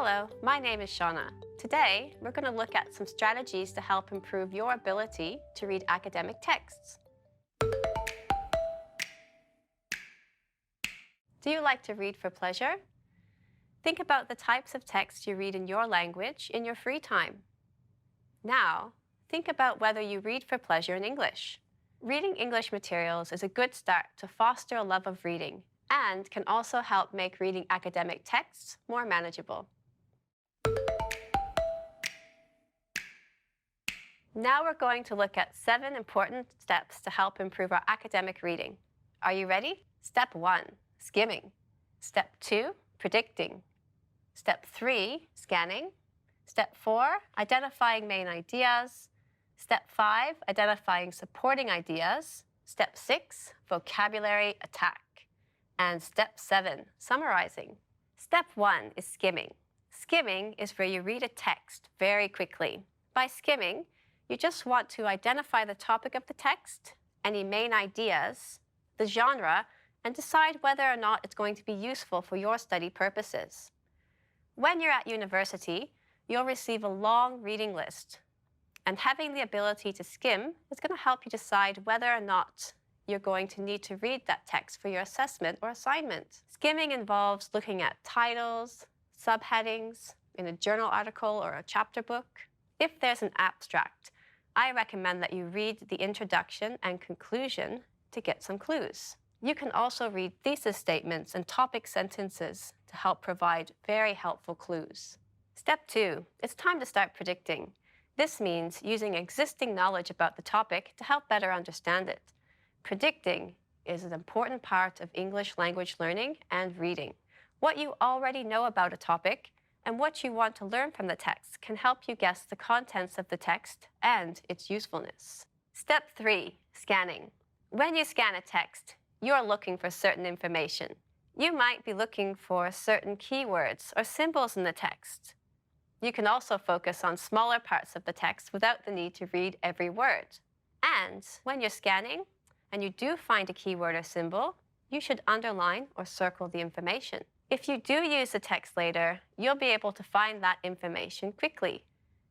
Hello, my name is Shawna. Today, we're going to look at some strategies to help improve your ability to read academic texts. Do you like to read for pleasure? Think about the types of texts you read in your language in your free time. Now, think about whether you read for pleasure in English. Reading English materials is a good start to foster a love of reading and can also help make reading academic texts more manageable. Now we're going to look at 7 important steps to help improve our academic reading. Are you ready? Step 1, skimming. Step 2, predicting. Step 3, scanning. Step 4, identifying main ideas. Step 5, identifying supporting ideas. Step 6, vocabulary attack. And step 7, summarizing. Step 1 is skimming. Skimming is where you read a text very quickly. By skimming, you just want to identify the topic of the text, any main ideas, the genre, and decide whether or not it's going to be useful for your study purposes. When you're at university, you'll receive a long reading list, and having the ability to skim is going to help you decide whether or not you're going to need to read that text for your assessment or assignment. Skimming involves looking at titles, subheadings in a journal article or a chapter book. If there's an abstract, I recommend that you read the introduction and conclusion to get some clues. You can also read thesis statements and topic sentences to help provide very helpful clues. Step 2, it's time to start predicting. This means using existing knowledge about the topic to help better understand it. Predicting is an important part of English language learning and reading. What you already know about a topic and what you want to learn from the text can help you guess the contents of the text and its usefulness. Step 3, scanning. When you scan a text, you're looking for certain information. You might be looking for certain keywords or symbols in the text. You can also focus on smaller parts of the text without the need to read every word. And when you're scanning and you do find a keyword or symbol, you should underline or circle the information. If you do use the text later, you'll be able to find that information quickly.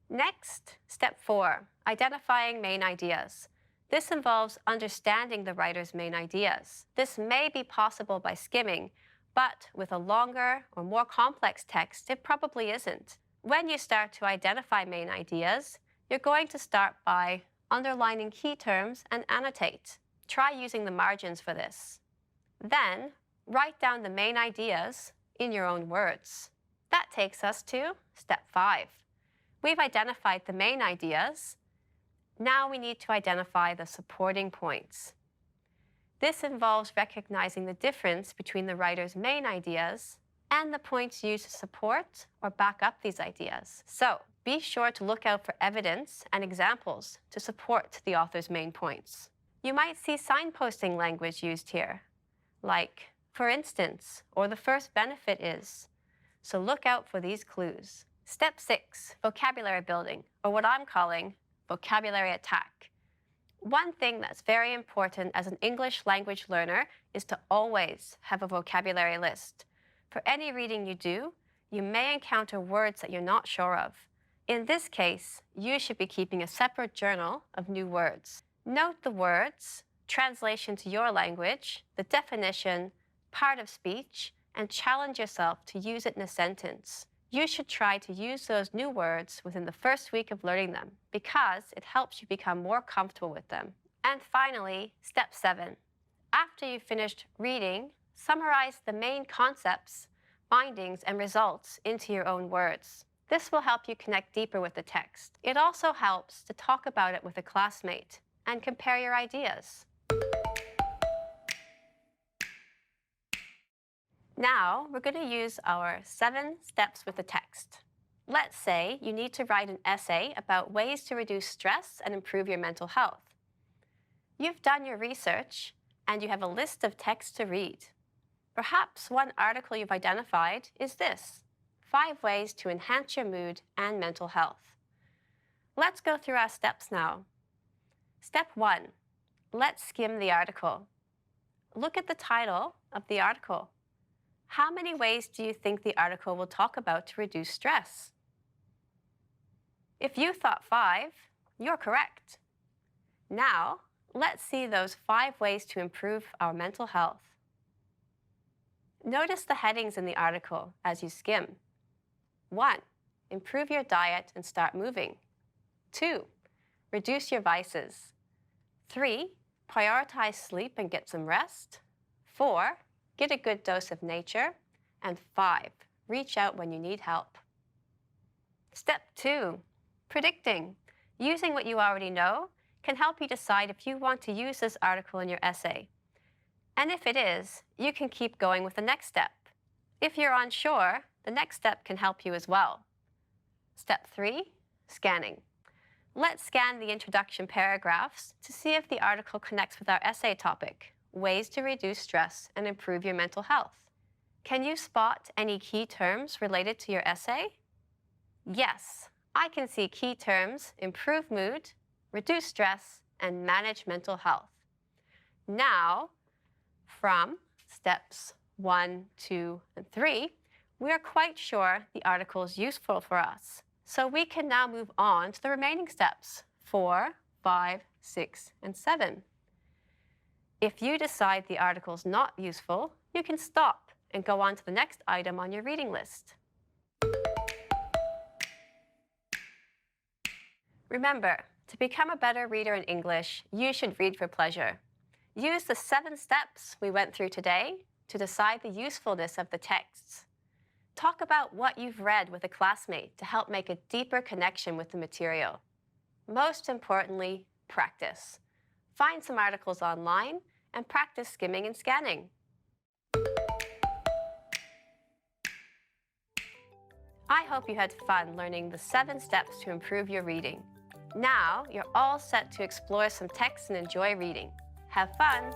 Next, step 4, identifying main ideas. This involves understanding the writer's main ideas. This may be possible by skimming, but with a longer or more complex text, it probably isn't. When you start to identify main ideas, you're going to start by underlining key terms and annotate. Try using the margins for this. Then, write down the main ideas in your own words. That takes us to step 5. We've identified the main ideas. Now we need to identify the supporting points. This involves recognizing the difference between the writer's main ideas and the points used to support or back up these ideas. So, be sure to look out for evidence and examples to support the author's main points. You might see signposting language used here, like, for instance, or the first benefit is. So look out for these clues. Step 6, vocabulary building, or what I'm calling vocabulary attack. One thing that's very important as an English language learner is to always have a vocabulary list. For any reading you do, you may encounter words that you're not sure of. In this case, you should be keeping a separate journal of new words. Note the words, translation to your language, the definition, part of speech, and challenge yourself to use it in a sentence. You should try to use those new words within the first week of learning them because it helps you become more comfortable with them. And finally, step 7. After you've finished reading, summarize the main concepts, findings, and results into your own words. This will help you connect deeper with the text. It also helps to talk about it with a classmate and compare your ideas. Now, we're going to use our 7 steps with the text. Let's say you need to write an essay about ways to reduce stress and improve your mental health. You've done your research, and you have a list of texts to read. Perhaps one article you've identified is this: 5 ways to enhance your mood and mental health. Let's go through our steps now. Step 1, let's skim the article. Look at the title of the article. How many ways do you think the article will talk about to reduce stress? If you thought 5, you're correct. Now, let's see those 5 ways to improve our mental health. Notice the headings in the article as you skim. 1. Improve your diet and start moving. 2. Reduce your vices. 3. Prioritize sleep and get some rest. 4. Get a good dose of nature. And 5. Reach out when you need help. Step 2. Predicting. Using what you already know can help you decide if you want to use this article in your essay. And if it is, you can keep going with the next step. If you're unsure, the next step can help you as well. Step 3. Scanning. Let's scan the introduction paragraphs to see if the article connects with our essay topic, ways to reduce stress and improve your mental health. Can you spot any key terms related to your essay? Yes, I can see key terms: improve mood, reduce stress, and manage mental health. Now, from steps 1, 2, and 3, we are quite sure the article is useful for us. So we can now move on to the remaining steps, 4, 5, 6, and 7. If you decide the article is not useful, you can stop and go on to the next item on your reading list. Remember, to become a better reader in English, you should read for pleasure. Use the 7 steps we went through today to decide the usefulness of the texts. Talk about what you've read with a classmate to help make a deeper connection with the material. Most importantly, practice. Find some articles online and practice skimming and scanning. I hope you had fun learning the 7 steps to improve your reading. Now, you're all set to explore some text and enjoy reading. Have fun!